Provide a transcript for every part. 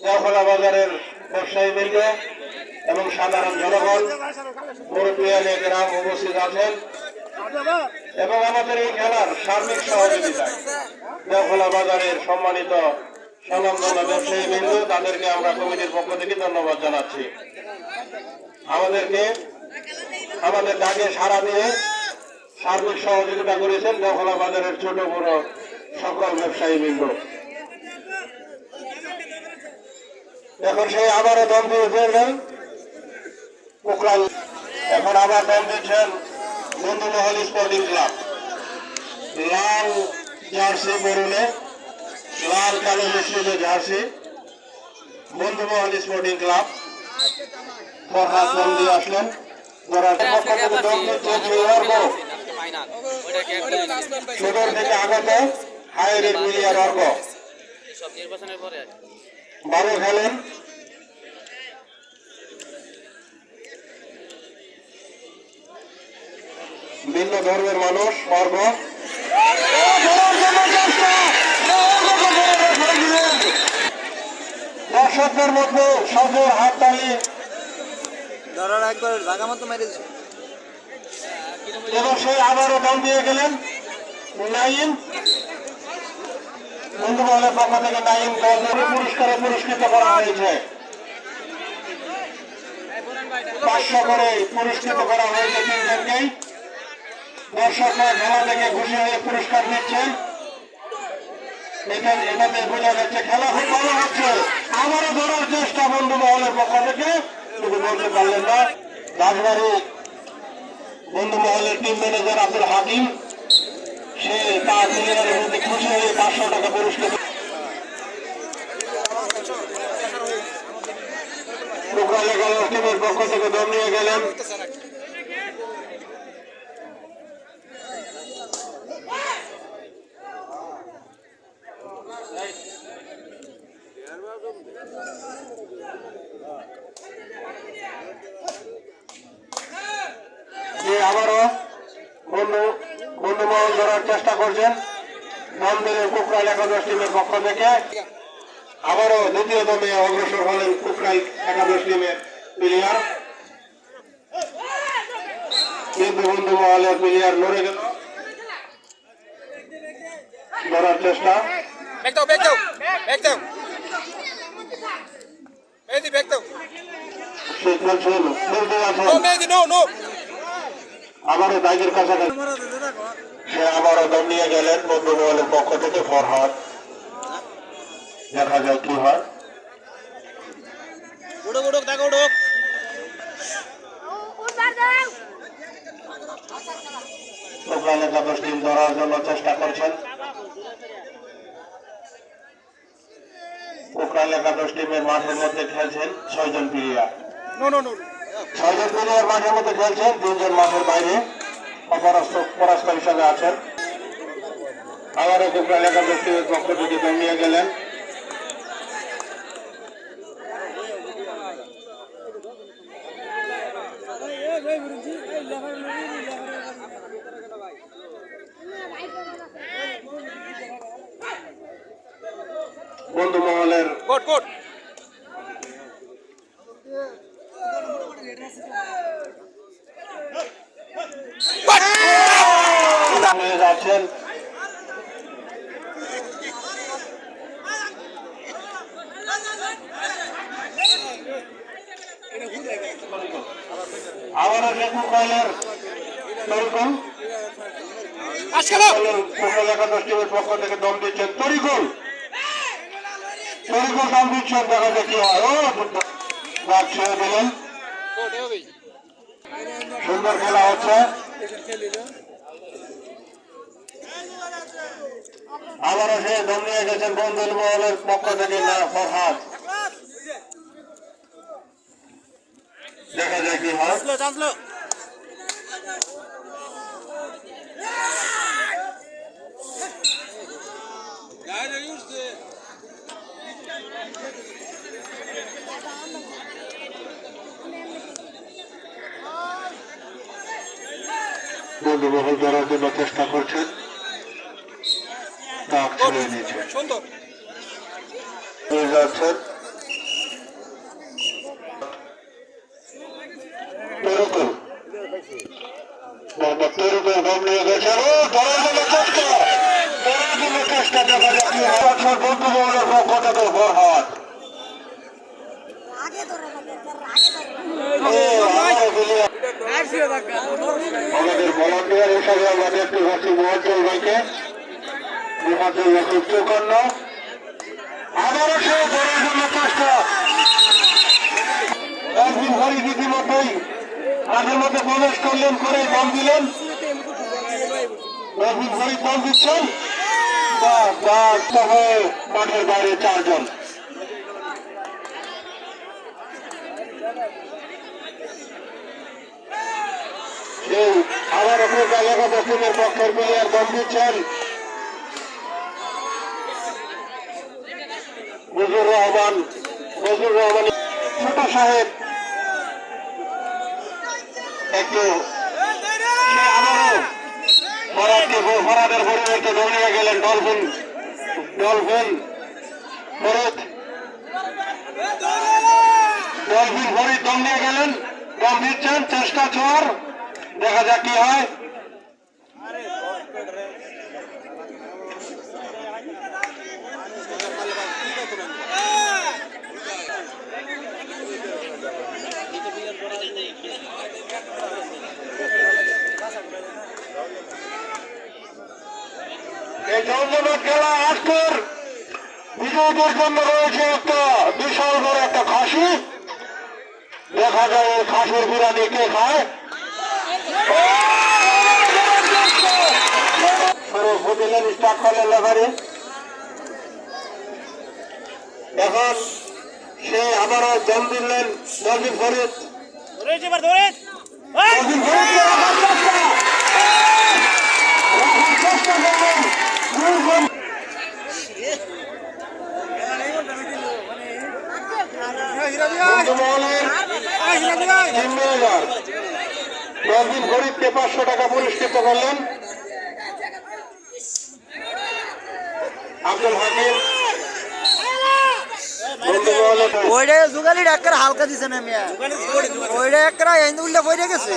দেওখোলা বাজারের ব্যবসায়ী বৃন্দ এবং সাধারণ জনগণ, মুরব্বিয়ানে গ্রাম উপস্থিত আছেন এবং আমাদের এই খেলার সার্বিক সহযোগিতায় দেওখোলা বাজারের সম্মানিত স্বনামধন্য ব্যবসায়ী বৃন্দ, তাদেরকে আমরা কমিটির পক্ষ থেকে ধন্যবাদ জানাচ্ছি। আমাদের ডাকে সাড়া দিয়ে সার্বিক সহযোগিতা করেছেন দেওখোলা বাজারের ছোট বড় সকল ব্যবসায়ী বৃন্দ। এখন সেই আবারও দম দিয়েছেন কোকরাল, এখন আবার দম দিচ্ছেন বন্ধুমহল স্পোর্টিং ক্লাব। লাল জার্সি পরনে, লাল কালো মিশ্রিত জার্সি, বন্ধুমহল স্পোর্টিং ক্লাব। ফরহাদ দম দিয়ে আসলেন। সুদূর থেকে আগত হাইরেড মিলিয়ার অর্গ বারো খেলেন। ভিন্ন ধর্মের মানুষ অর্গ দর্শকদের মধ্যে সজোর হাততালি এবং সে আবারও দম দিয়ে গেলেন নাইম। বন্ধুমহলের পক্ষ থেকে নাইম পুরস্কারে পুরস্কৃত করা হয়েছে, 500 করে পুরস্কৃত করা হয়েছে তিনজনকেই। দর্শকরা খেলা থেকে খুশি হয়ে পুরস্কার দিচ্ছেন। এটাতে বোঝা যাচ্ছে খেলা খুব ভালো হচ্ছে। আবারও ধরার চেষ্টা বন্ধুমহলের পক্ষ থেকে, কিন্তু বলতে পারলেন না। রাজবাড়ী বন্ধুমহলের টিম ম্যানেজার আব্দুল হাকিম, সে তার প্লেয়ারের মধ্যে খুশি হয়ে 500 টাকা পুরস্কার টিমের পক্ষ থেকে দম নিয়ে গেলেন। আবারও বন্ধুমহল ধরার চেষ্টা করছেন মন্দিরের কোকরাল একাদশ টিমের পক্ষ থেকে। আবারও দ্বিতীয় দমে অগ্রসর হলেন কোকরাল একাদশ টিমের প্লেয়ার, কিন্তু বন্ধুমহলের প্লেয়ার লড়ে গেল। ধরার চেষ্টা আবারও দায়ীর কাছাকাছি, সে আবারও দম নিয়ে গেলেন বন্ধুমহলের পক্ষ থেকে ফরহাদ। দেখা যায় কি হয়। কোকরাল একাদশ টিম ধরার জন্য চেষ্টা করছেন। কোকরাল একাদশ টিমের মাঠের মধ্যে খেলছেন 6 জন প্লেয়ার। 6 জন প্লেয়ার মাঠের মধ্যে খেলছেন, 2 জন মাঠের বাইরে পরাস্ত হিসাবে আছেন। আবারও কোকরাল একাদশ টিমের পক্ষ থেকে দম নিয়ে গেলেন। বন্ধুমহলের যাচ্ছেন। আবারও কোকরালের একাদশ টিমের পক্ষ থেকে দম দিচ্ছেন তরিকুল দম দিচ্ছেন। দেখা যায় কি হয়। দিলেন, সুন্দর খেলা হচ্ছে। আবারও সে দম নিয়ে গেছেন বন্ধুমহলের পক্ষ থেকে না ফরহাদ। দেখা যায় কি হয়। বন্ধুমহল ধরার জন্য চেষ্টা করছেন, দাগ ছেড়ে নিয়েছেন। যাচ্ছেন মোহাম্মদ তরুকে দম নিয়ে গেছেন ও ধরার জন্য চেষ্টা দেখা যাচ্ছে বন্ধু মহলের পক্ষ থেকে ফরহাদ আমাদের ভলান্টিয়ার হিসাবে আমরা দেখতে পাচ্ছি মোহাজ্জল ভাইকে মোহাজ্জল ভাই খুব চৌকান্ন আবারও সে ধরার জন্য চেষ্টা একদিন হরি রীতিমতোই মাঠের মধ্যে প্রবেশ করলেন করে দম দিলেন একদিন হরি দম দিচ্ছেন মাঠের বাইরে চারজন সেই আবার অপর এলাকা দক্ষিণের পক্ষের প্লেয়ার দম দিচ্ছেন মুজিবুর রহমান ছোট সাহেব একটু ফরাদের পরিবর্তে দৌড়িয়ে গেলেন ডলফিন ফরিদ দম নিয়ে গেলেন দম দিচ্ছেন চেষ্টা চোর দেখা যাক কি হয় এই জমজমাট খেলা আজকের বিজয়ীদের জন্য রয়েছে একটা বিশাল বড় একটা খাসি দেখা যায় এই খাসির বিরিয়ানি কে খায় স্টার্ট করলেন লেফারি এখন সে আবারও দম দিলেন ডলফিন ফরিদ ডলফিন ফরিদকে 500 টাকা পুরস্কৃত করলেন আব্দুল হাকিম ওইটা জুগালি ডাক্তার হালকা দিছে না মিয়া ওইটা একটা এন্ড উল্টা পড়ে গেছে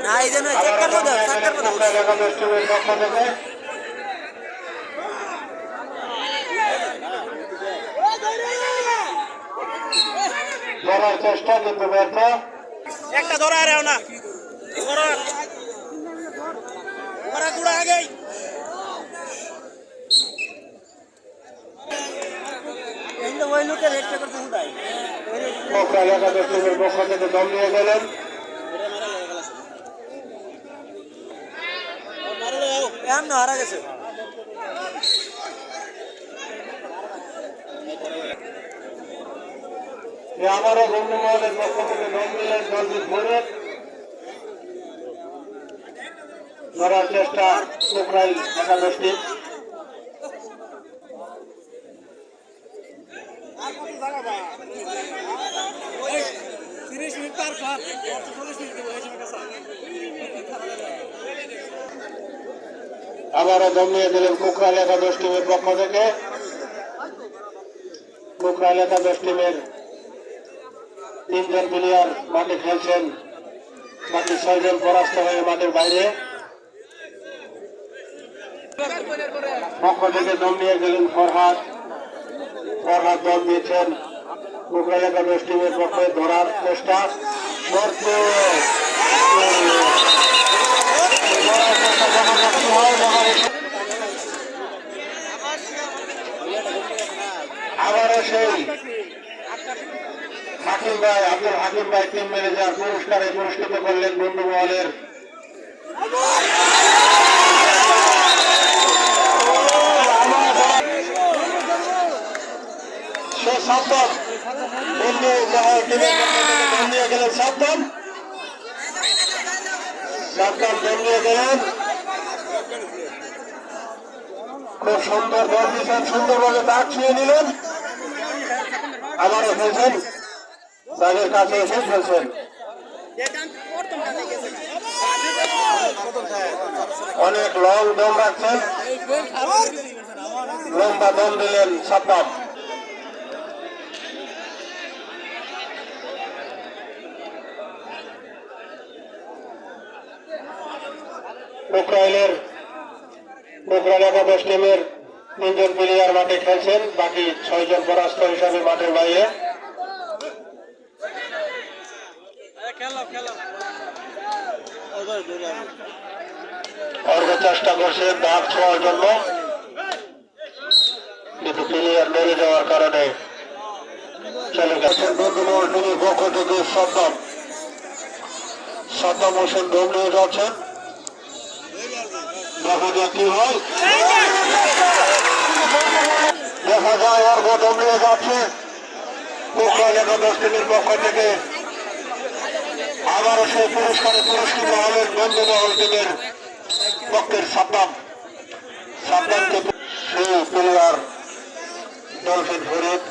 না এই জন্য চেককার মধ্যে ধরার চেষ্টা কিন্তু ব্যর্থ একটা ধরা আর না ওরা গুড়া আগে এই ওই লোকের একটা করতে উঠাই মক্কা এলাকা দক্ষিণের পক্ষ থেকে দম নিয়ে গেলেন এমন হারা গেছে আমারও বন্ধু মহলের পক্ষ থেকে দম দিলেন ডলফিন ফরিদ ধরার চেষ্টা কোকরাইল একাদশটি আবারও দম নিয়ে দিলেন কোকরাইল একাদশ টিমের পক্ষ থেকে কোকরাইল একাদশ টিমের 3 জন প্লেয়ার মাঠে খেলছেন বাকি 6 জন পরাস্ত হয়ে মাঠের বাইরে পক্ষ থেকে দম নিয়ে গেলেন ফরহাদ দল দিয়েছেন কোকরাইল একাদশ টিমের পক্ষে ধরার চেষ্টা আবারও সেই হাকিম ভাই আব্দুল হাকিম ভাই টিম ম্যানেজার পুরস্কারে পুরস্কৃত করলেন বন্ধু মহলের সে সাবধান বন্ধু মহল টিমের দম নিয়ে গেলেন সাবধান দম নিয়ে গেলেন খুব সুন্দর দল দিচ্ছেন সুন্দরভাবে দাগ ছুঁয়ে নিলেন আবারও খেলছেন তাদের কাছে এসে খেলছেন অনেক লং দম রাখছেন, লম্বা দম দিলেন সাদ্দাম। উক্রাইনের একাদশ টিমের 3 জন প্লেয়ার মাঠে খেলছেন, বাকি 6 জন পরাস্ত হিসাবে মাঠের বাইরে। অর্ঘ চেষ্টা করছেন দাগ ছোঁয়ার জন্য, কিন্তু প্লেয়ার নেমে যাওয়ার কারণে চলে গেছেন। বন্ধুমহল টিমের পক্ষ থেকে সাদ্দাম হোসেন দম নিয়ে যাচ্ছেন, দেখা যাক কি হয়। দেখা যায় অর্ঘ দম নিয়ে যাচ্ছে। উক্রাইন একাদশ টিমের পক্ষ থেকে আবারও সেই পুরস্কারে পুরস্কৃত হলেন বন্ধুমহল টিমের পক্ষের সাদ্দামকে সেই প্লেয়ার ডলফিন ফরিদ।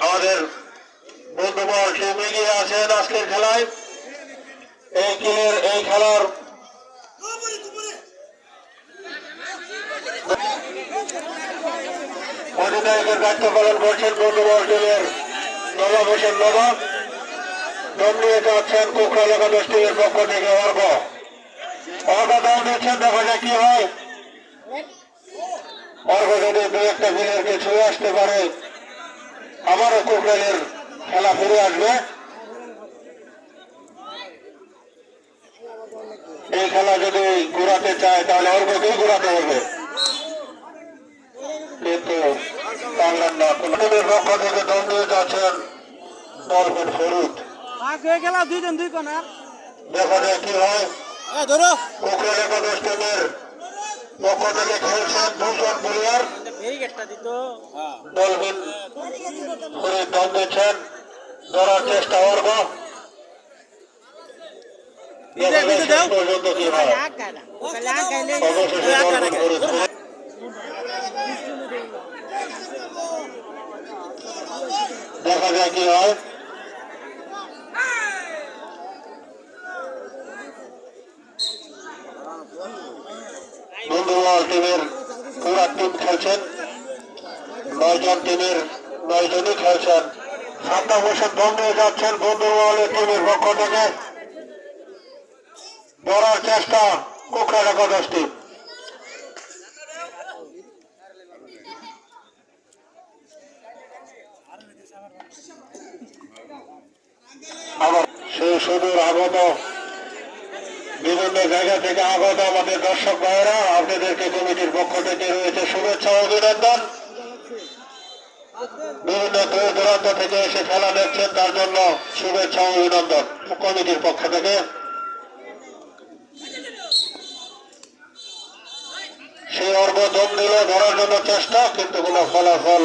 আমাদের বন্ধুমহল টিম এগিয়ে আছেন আজকের খেলায়। এই খেলার অধিনায়কের দায়িত্ব পালন করছেন বন্ধুমহল টিমের নবাব হোসেন নবাব। দম নিয়ে যাচ্ছেন উক্রাইন একাদশ টিমের পক্ষ থেকে অর্ঘ দম দিচ্ছেন, দেখা যায় কি হয়। অর্ঘ যদি 2-1টা প্লেয়ারকে ছুঁয়ে আসতে পারে, আবারও উক্রাইনের খেলা ফিরে আসবে। এই খেলা যদি ঘোরাতে চায় তাহলে অর্ঘকেই ঘোরাতে হবে, কিন্তু পারলেন না। টিমের পক্ষ থেকে দম নিয়ে যাচ্ছেন ডলফিন ফরিদ। দেখা যায় কি হয়। উক্রাইন একাদশ টিমের পক্ষ থেকে খেলছেন 2 জন প্লেয়ার। ডলফিন ফরিদ দম দিচ্ছেন, ধরার চেষ্টা অর্ঘ। পর্যন্ত কি হয়, অবশেষে ডলফিন ফরিদ দেখা যায় কি হয়। বন্ধুমহল টিমের পুরা টিম খেলছেন, 9 জন টিমের 9 জনই খেলছেন। সাদ্দাম হোসেন দম নিয়ে যাচ্ছেন বন্ধুমহলের টিমের পক্ষ থেকে, ধরার চেষ্টা উক্রাইন একাদশ টিম। আবার সেই সুদূর আগত বিভিন্ন জায়গা থেকে আগত আমাদের দর্শক ভাইয়েরা, আপনাদেরকে কমিটির পক্ষ থেকে রয়েছে শুভেচ্ছা ও অভিনন্দন। বিভিন্ন দূর দূরান্ত থেকে এসে খেলা দেখছেন, তার জন্য শুভেচ্ছা ও অভিনন্দন কমিটির পক্ষ থেকে। সেই অর্ঘ দম দিল, ধরার জন্য চেষ্টা, কিন্তু কোনো ফলাফল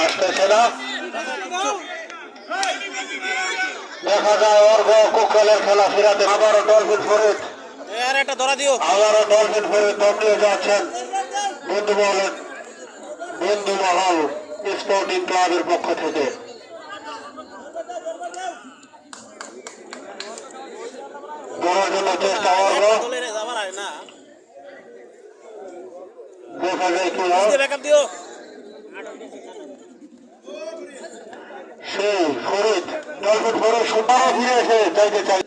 আসতেছে না। দেখা যায় অর্ঘ উক্রাইনের খেলা ফিরাতে আবারও ডলফিন ফরিদ দম নিয়ে যাচ্ছেন বন্ধুমহল স্পোর্টিং ক্লাবের পক্ষ থেকে। ধরার জন্য চেষ্টা অর্ঘ, দেখা যায় কি হয়। সেই ফরিদ ডলফিন ফরিদ সুন্দর ফিরে এসে চাইতে চাই।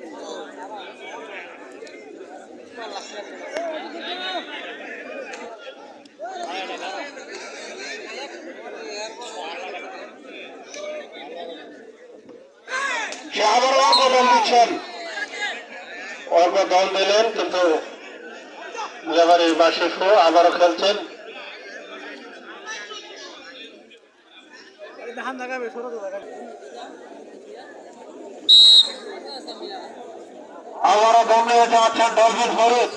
সে আবার অর্ঘ দল দিচ্ছেন, অর্ঘ দল দিলেন, কিন্তু রেফারি বাসিফু আবারও খেলছেন। আবারও দম নিয়ে যাচ্ছেন ডলফিন ফরিদ।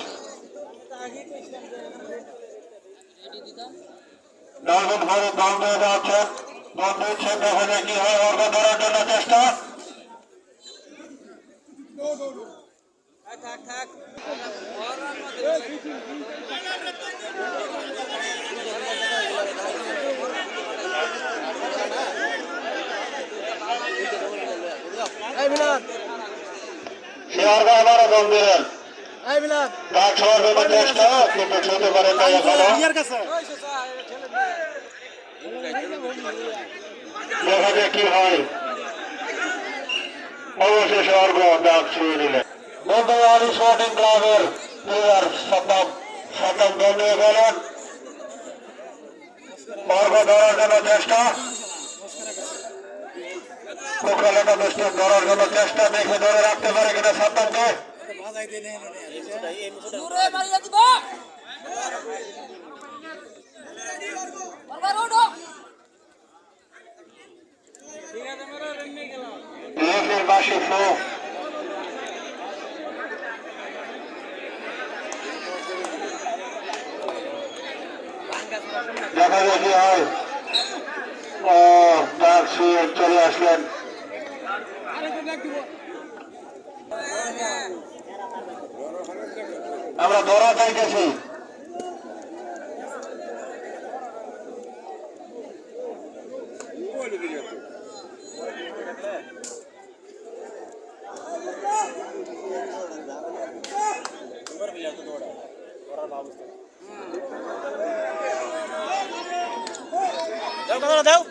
দম নিয়ে যাচ্ছেন, দম দিচ্ছেন, দেখা যায় কি হয়। অর্ঘ ধরার জন্য চেষ্টা, নিয়ার আবারও দম দিলেন ডাক ছোঁয়ার জন্য চেষ্টা কিন্তু ছুঁতে পারেন না এখনো দেখা যাক কি হয় অবশেষে অর্ঘ ডাক ছুঁয়ে দিলেন বন্ধু আলী স্পোর্টিং ক্লাবের প্লেয়ার সপ্তম দল নিয়ে গেলেন অর্ঘ ধরার জন্য চেষ্টা পোকালেটা দৃষ্টি ধরার জন্য চেষ্টা দেখে ধরে রাখতে পারে কিনা সপ্তমকে বাসী ফ্লো দেখা দেখি হয় ও ডাক ছুঁয়ে চলে আসলেন আমরা ধরা চাইতেছি দাও